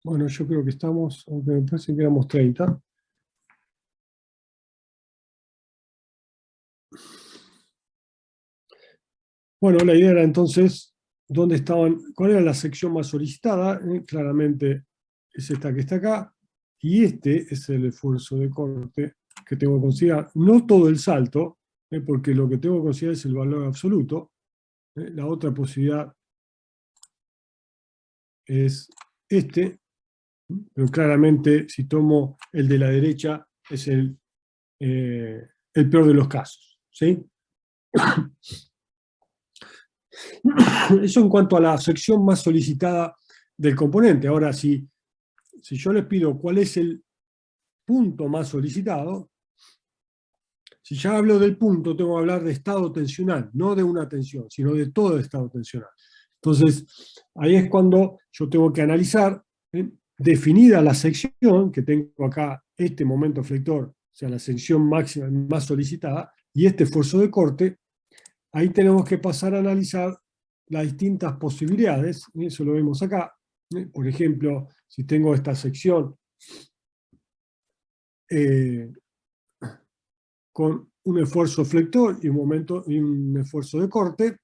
Bueno, yo creo que estamos, aunque me parece que éramos 30. Bueno, la idea era entonces, ¿cuál era la sección más solicitada? Claramente es esta que está acá, y este es el esfuerzo de corte que tengo que considerar. No todo el salto, porque lo que tengo que considerar es el valor absoluto. La otra posibilidad es este, pero claramente si tomo el de la derecha es el peor de los casos, ¿sí? Eso en cuanto a la sección más solicitada del componente. Ahora, si yo les pido cuál es el punto más solicitado, si ya hablo del punto, tengo que hablar de estado tensional, no de una tensión, sino de todo el estado tensional. Entonces, ahí es cuando yo tengo que analizar, definida la sección, que tengo acá este momento flector, o sea, la sección máxima más solicitada, y este esfuerzo de corte, ahí tenemos que pasar a analizar las distintas posibilidades, eso lo vemos acá. Por ejemplo, si tengo esta sección con un esfuerzo flector y un esfuerzo de corte,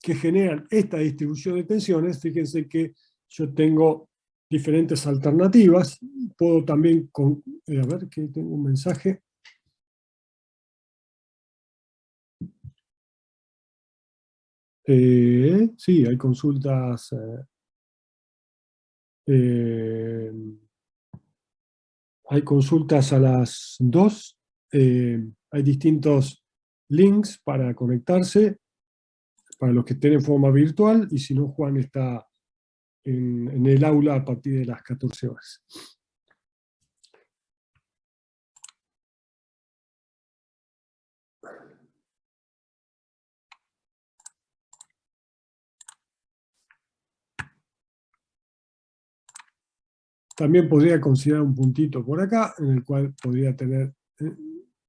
que generan esta distribución de tensiones. Fíjense que yo tengo diferentes alternativas. Puedo también, a ver, que tengo un mensaje. Sí, hay consultas. Hay consultas a las 2. Hay distintos links para conectarse, para los que estén en forma virtual, y si no, Juan está en el aula a partir de las 14 horas. También podría considerar un puntito por acá, en el cual podría tener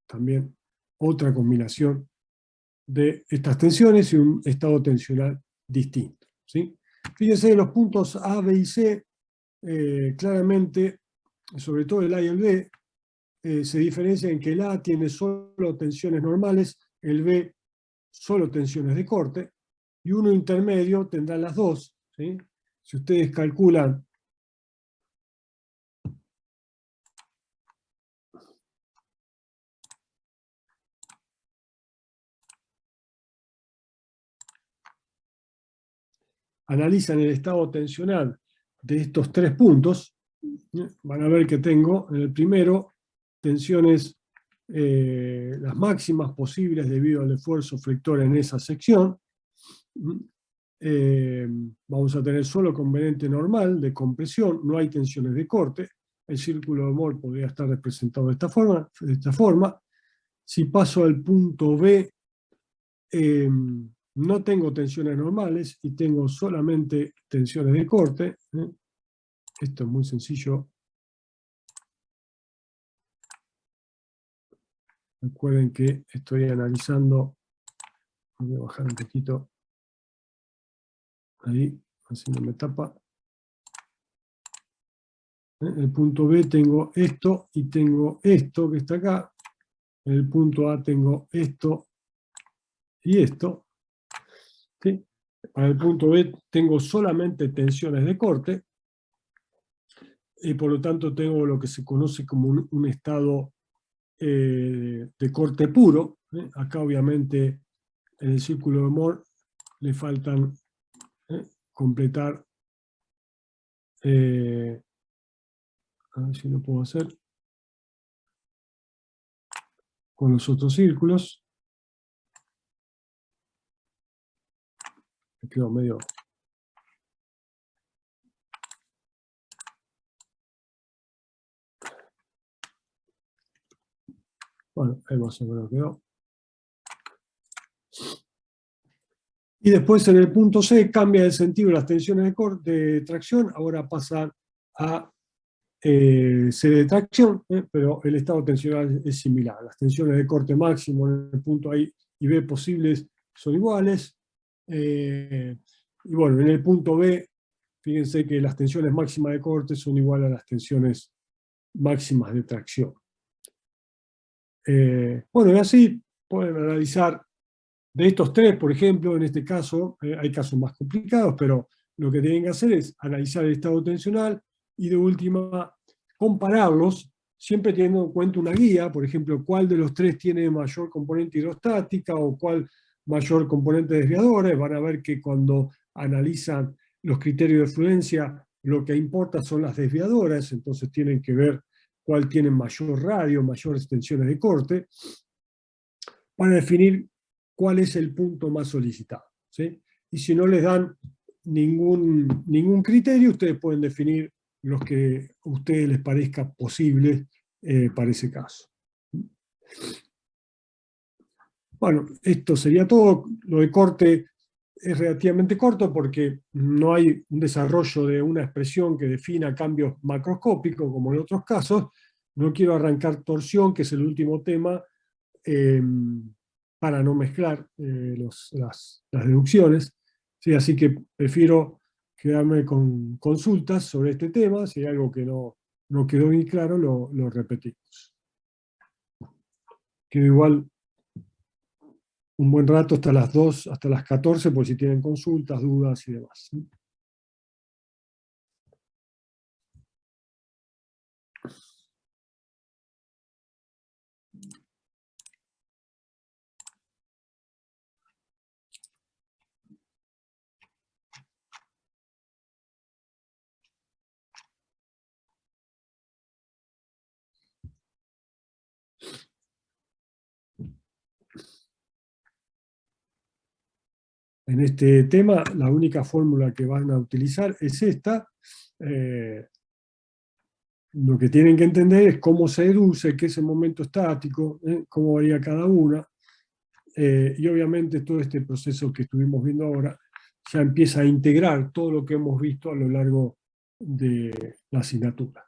también otra combinación de estas tensiones y un estado tensional distinto, ¿sí? Fíjense, los puntos A, B y C, claramente, sobre todo el A y el B, se diferencia en que el A tiene solo tensiones normales, el B solo tensiones de corte, y uno intermedio tendrá las dos, ¿sí? Si ustedes calculan analizan el estado tensional de estos 3 puntos, van a ver que tengo en el primero tensiones las máximas posibles debido al esfuerzo flector en esa sección. Vamos a tener solo componente normal de compresión, no hay tensiones de corte. El círculo de Mohr podría estar representado de esta forma. Si paso al punto B, no tengo tensiones normales y tengo solamente tensiones de corte. Esto es muy sencillo. Recuerden que estoy analizando. Voy a bajar un poquito. Ahí, así no me tapa. En el punto B tengo esto y tengo esto que está acá. En el punto A tengo esto y esto. ¿Sí? Para el punto B tengo solamente tensiones de corte. Y por lo tanto tengo lo que se conoce como un estado de corte puro. Acá obviamente en el círculo de Moore le faltan completar, a ver si lo puedo hacer, con los otros círculos. Me quedo medio... Bueno, ahí más o menos quedó. Y después en el punto C cambia el sentido de las tensiones de tracción, ahora pasa a C de tracción, pero el estado tensional es similar. Las tensiones de corte máximo en el punto A y B posibles son iguales. Y bueno, en el punto B, fíjense que las tensiones máximas de corte son iguales a las tensiones máximas de tracción. Bueno, y así pueden analizar de estos tres, por ejemplo, en este caso, hay casos más complicados, pero lo que tienen que hacer es analizar el estado tensional y de última compararlos, siempre teniendo en cuenta una guía, por ejemplo, cuál de los tres tiene mayor componente hidrostática o cuál mayor componente desviadora. Van a ver que cuando analizan los criterios de fluencia, lo que importa son las desviadoras, entonces tienen que ver cuál tiene mayor radio, mayores tensiones de corte, para definir cuál es el punto más solicitado, ¿sí? Y si no les dan ningún criterio, ustedes pueden definir los que a ustedes les parezca posible para ese caso. Bueno, esto sería todo. Lo de corte es relativamente corto porque no hay un desarrollo de una expresión que defina cambios macroscópicos como en otros casos. No quiero arrancar torsión, que es el último tema, para no mezclar las deducciones. ¿Sí? Así que prefiero quedarme con consultas sobre este tema. Si hay algo que no quedó bien claro, lo repetimos. Quedo igual un buen rato hasta las 2, hasta las 14, por si tienen consultas, dudas y demás. En este tema, la única fórmula que van a utilizar es esta. Lo que tienen que entender es cómo se deduce, qué es el momento estático, cómo varía cada una. Y obviamente todo este proceso que estuvimos viendo ahora ya empieza a integrar todo lo que hemos visto a lo largo de la asignatura.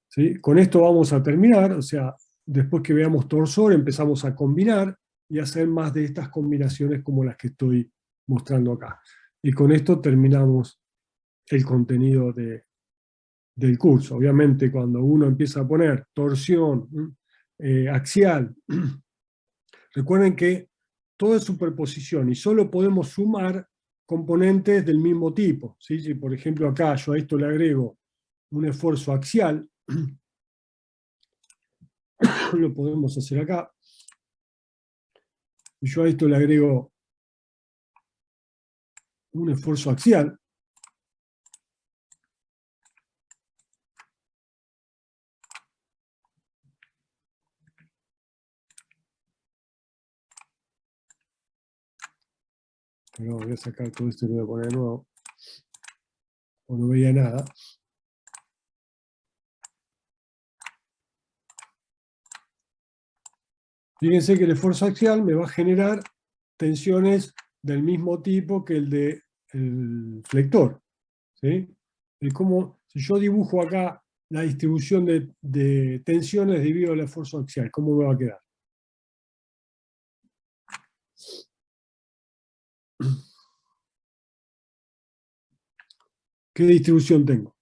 ¿Sí? Con esto vamos a terminar, o sea, después que veamos torsor empezamos a combinar y hacer más de estas combinaciones como las que estoy mostrando acá. Y con esto terminamos el contenido del curso. Obviamente cuando uno empieza a poner torsión axial, recuerden que todo es superposición y solo podemos sumar componentes del mismo tipo. ¿Sí? Si por ejemplo acá yo a esto le agrego un esfuerzo axial, lo podemos hacer acá. Y yo a esto le agrego un esfuerzo axial. Pero voy a sacar todo esto y lo voy a poner de nuevo. O no veía nada. Fíjense que el esfuerzo axial me va a generar tensiones del mismo tipo que el del flector. ¿Sí? Es como si yo dibujo acá la distribución de tensiones debido al esfuerzo axial, ¿cómo me va a quedar? ¿Qué distribución tengo?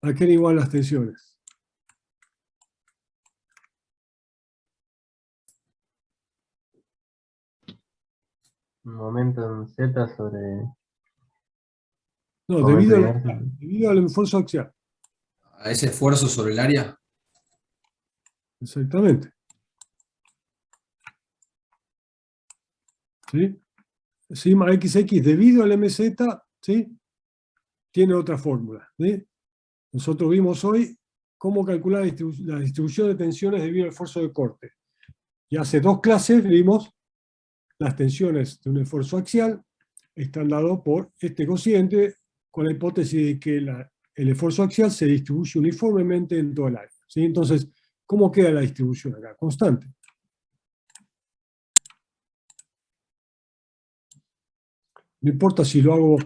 ¿A qué igual las tensiones? Momento en Z sobre No, momento debido inercia. debido al esfuerzo axial. a ese esfuerzo sobre el área. Exactamente. ¿Sí? Sigma XX debido al MZ, ¿sí? Tiene otra fórmula. ¿Sí? Nosotros vimos hoy cómo calcular la distribución de tensiones debido al esfuerzo de corte. Y hace 2 clases vimos las tensiones de un esfuerzo axial están dados por este cociente con la hipótesis de que el esfuerzo axial se distribuye uniformemente en todo el área. ¿Sí? Entonces, ¿cómo queda la distribución acá? Constante. No importa si lo hago,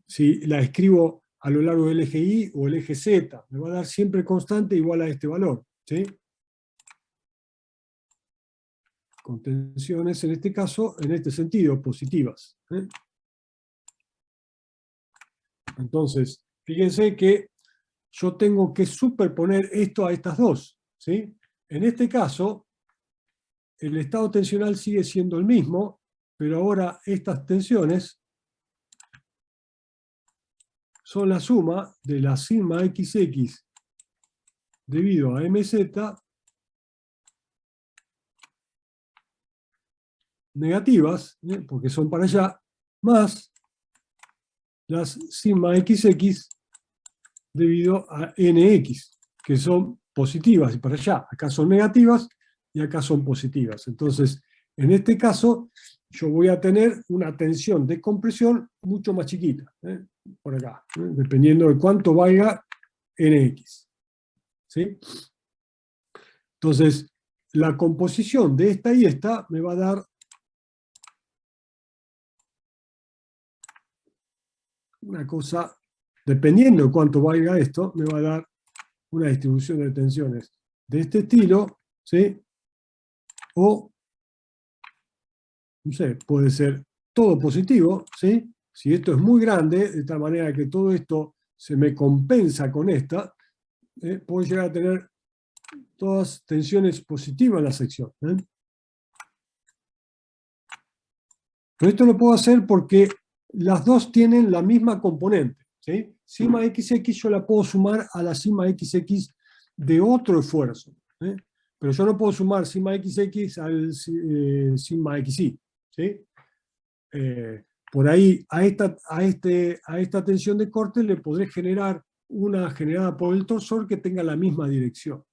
si la escribo a lo largo del eje Y o el eje Z, me va a dar siempre constante igual a este valor. ¿Sí? Con tensiones, en este caso, en este sentido, positivas. ¿Eh? Entonces, fíjense que yo tengo que superponer esto a estas dos. ¿Sí? En este caso, el estado tensional sigue siendo el mismo, pero ahora estas tensiones son la suma de la sigma XX debido a MZ negativas, porque son para allá, más las sigma XX debido a NX, que son positivas y para allá. Acá son negativas y acá son positivas. Entonces, en este caso, yo voy a tener una tensión de compresión mucho más chiquita, por acá, dependiendo de cuánto valga NX. ¿Sí? Entonces, la composición de esta y esta me va a dar una cosa, dependiendo de cuánto valga esto, me va a dar una distribución de tensiones de este estilo, ¿sí? O, no sé, puede ser todo positivo, ¿sí? Si esto es muy grande, de tal manera que todo esto se me compensa con esta, puedo llegar a tener todas tensiones positivas en la sección. Pero esto lo puedo hacer porque las dos tienen la misma componente. ¿Sí? Sigma XX yo la puedo sumar a la sigma XX de otro esfuerzo. Pero yo no puedo sumar sigma XX al sigma XY. ¿Sí? Por ahí a esta tensión de corte le podré generar una generada por el torsor que tenga la misma dirección.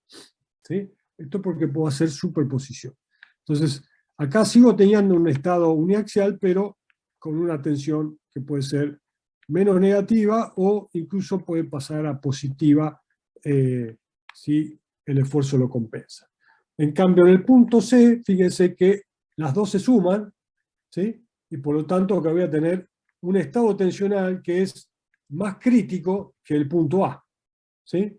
¿Sí? Esto porque puedo hacer superposición. Entonces, acá sigo teniendo un estado uniaxial, pero con una tensión que puede ser menos negativa o incluso puede pasar a positiva si el esfuerzo lo compensa. En cambio, en el punto C, fíjense que las dos se suman, ¿sí? Y por lo tanto acá voy a tener un estado tensional que es más crítico que el punto A. ¿Sí?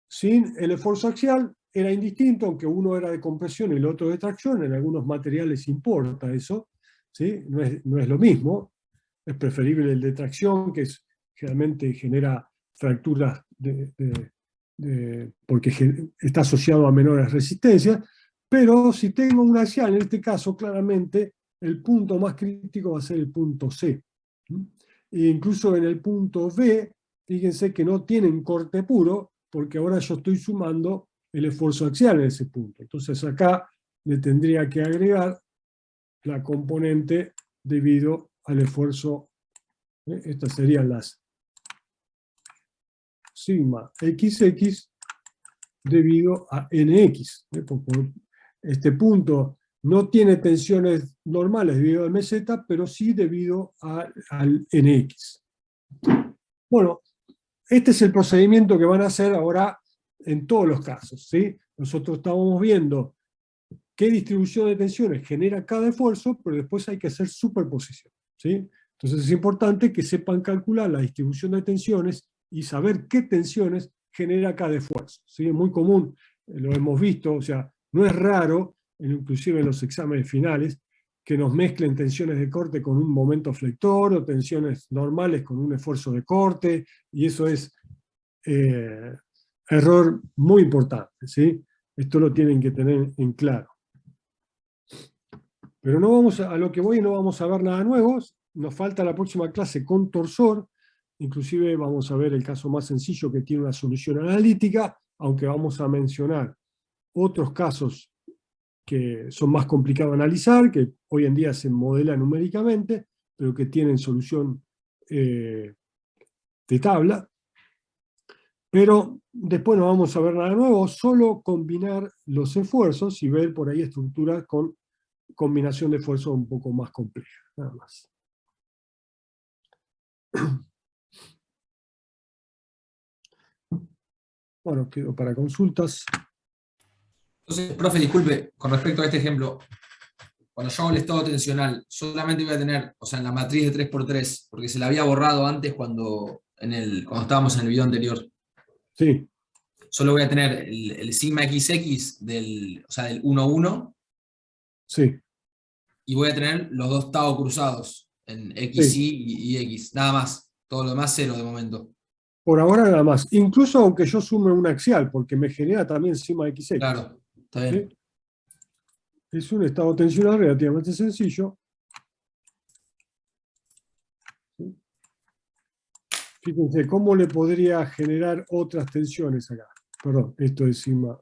Sin el esfuerzo axial era indistinto, aunque uno era de compresión y el otro de tracción, en algunos materiales importa eso, ¿sí? No es lo mismo, es preferible el de tracción, que generalmente genera fracturas porque está asociado a menores resistencias, pero si tengo un axial, en este caso claramente el punto más crítico va a ser el punto C. E incluso en el punto B, fíjense que no tienen corte puro, porque ahora yo estoy sumando el esfuerzo axial en ese punto. Entonces acá le tendría que agregar la componente debido al esfuerzo. Estas serían las sigma XX debido a NX. Este punto no tiene tensiones normales debido al MZ, pero sí debido al NX. Bueno, este es el procedimiento que van a hacer ahora en todos los casos. ¿Sí? Nosotros estábamos viendo qué distribución de tensiones genera cada esfuerzo, pero después hay que hacer superposición. ¿Sí? Entonces es importante que sepan calcular la distribución de tensiones y saber qué tensiones genera cada esfuerzo. ¿Sí? Es muy común, lo hemos visto, o sea, no es raro, inclusive en los exámenes finales, que nos mezclen tensiones de corte con un momento flector o tensiones normales con un esfuerzo de corte, y eso es error muy importante. ¿Sí? Esto lo tienen que tener en claro. Pero no vamos a lo que voy, no vamos a ver nada nuevo. Nos falta la próxima clase con torsor, inclusive vamos a ver el caso más sencillo que tiene una solución analítica, aunque vamos a mencionar otros casos que son más complicados de analizar, que hoy en día se modelan numéricamente, pero que tienen solución de tabla. Pero después no vamos a ver nada nuevo, solo combinar los esfuerzos y ver por ahí estructuras con combinación de esfuerzos un poco más compleja, nada más. Bueno, quedo para consultas. Entonces, profe, disculpe, con respecto a este ejemplo, cuando yo hago el estado tensional, solamente voy a tener, o sea, en la matriz de 3×3, porque se la había borrado antes cuando estábamos en el video anterior. Sí, Solo voy a tener el sigma XX o sea, del 1, 1, sí, y voy a tener los dos tau cruzados, en XY sí. y X, nada más. Todo lo demás cero de momento. Por ahora nada más. Incluso aunque yo sume un axial, porque me genera también sigma XX. Claro, está ¿Sí? bien. Es un estado tensional relativamente sencillo. ¿Sí? Fíjense, ¿cómo le podría generar otras tensiones acá? Perdón, esto es sigma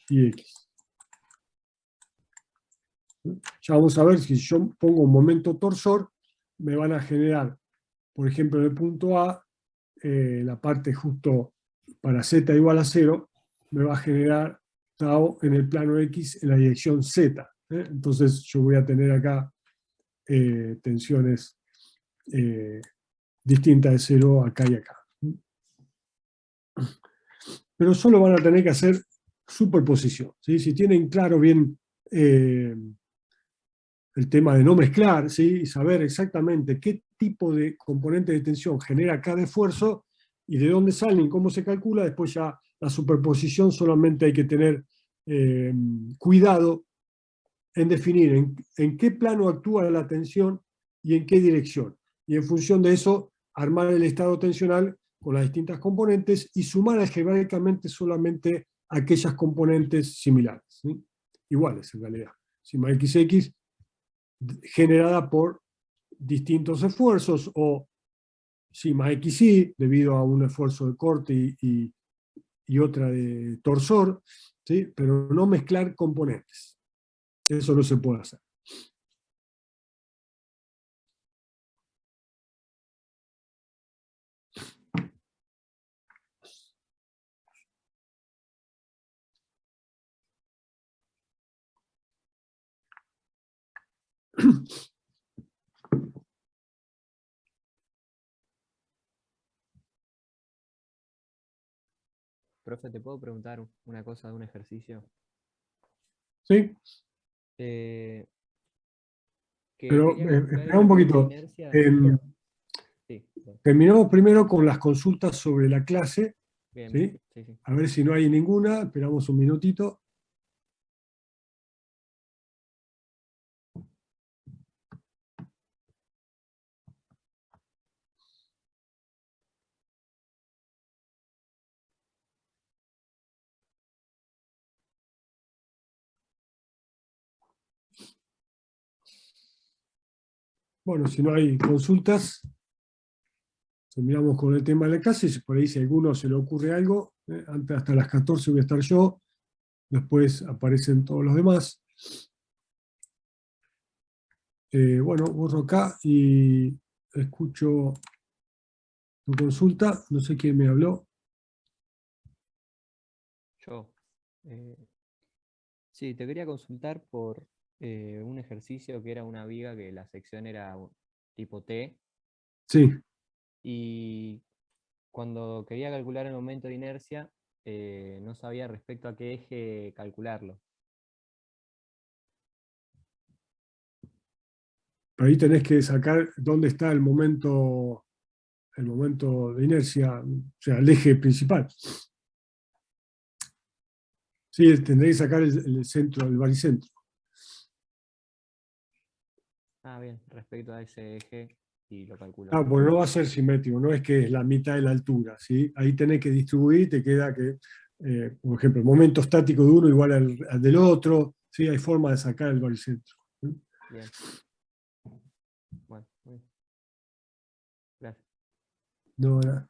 y X. ¿Sí? Ya vamos a ver si yo pongo un momento torsor, me van a generar, por ejemplo, en el punto A, la parte justo para z igual a 0, me va a generar tau en el plano X en la dirección Z. Entonces yo voy a tener acá tensiones distintas de 0 acá y acá. Pero solo van a tener que hacer superposición. ¿Sí? Si tienen claro bien el tema de no mezclar, ¿sí? Y saber exactamente qué tipo de componente de tensión genera cada esfuerzo y de dónde salen, cómo se calcula, después ya la superposición solamente hay que tener cuidado en definir en qué plano actúa la tensión y en qué dirección. Y en función de eso, armar el estado tensional con las distintas componentes y sumar algebraicamente solamente aquellas componentes similares, ¿sí? Iguales en realidad. Sigma XX generada por distintos esfuerzos, o sigma XY, debido a un esfuerzo de corte y otra de torsor, ¿sí? Pero no mezclar componentes. Eso no se puede hacer. Profe, ¿te puedo preguntar una cosa de un ejercicio? ¿Sí? Que Pero quería calcular el espera un momento de poquito. inercia. Sí, bien, Terminamos primero con las consultas sobre la clase, bien, bien, ¿sí? sí, sí. A ver si no hay ninguna, esperamos un minutito. Bueno, si no hay consultas, terminamos con el tema de la clase. Por ahí si a alguno se le ocurre algo, antes hasta las 14 voy a estar yo, después aparecen todos los demás. Bueno, borro acá y escucho tu consulta. No sé quién me habló. Yo. eh, sí, te quería consultar por un ejercicio que era una viga que la sección era tipo T, Sí, y cuando quería calcular el momento de inercia, no sabía respecto a qué eje calcularlo. por ahí tenés que sacar dónde está el momento de inercia, o sea, el eje principal. Sí, tendréis que sacar el centro, el baricentro. Ah, bien, respecto a ese eje y lo calculo Ah, ahí. porque no va a ser simétrico, no es que es la mitad de la altura, ¿sí? Ahí tenés que distribuir, te queda que, por ejemplo, el momento estático de uno igual al del otro, ¿sí? Hay forma de sacar el baricentro. ¿Sí? Bien. Bueno, muy bien. Gracias. No, no.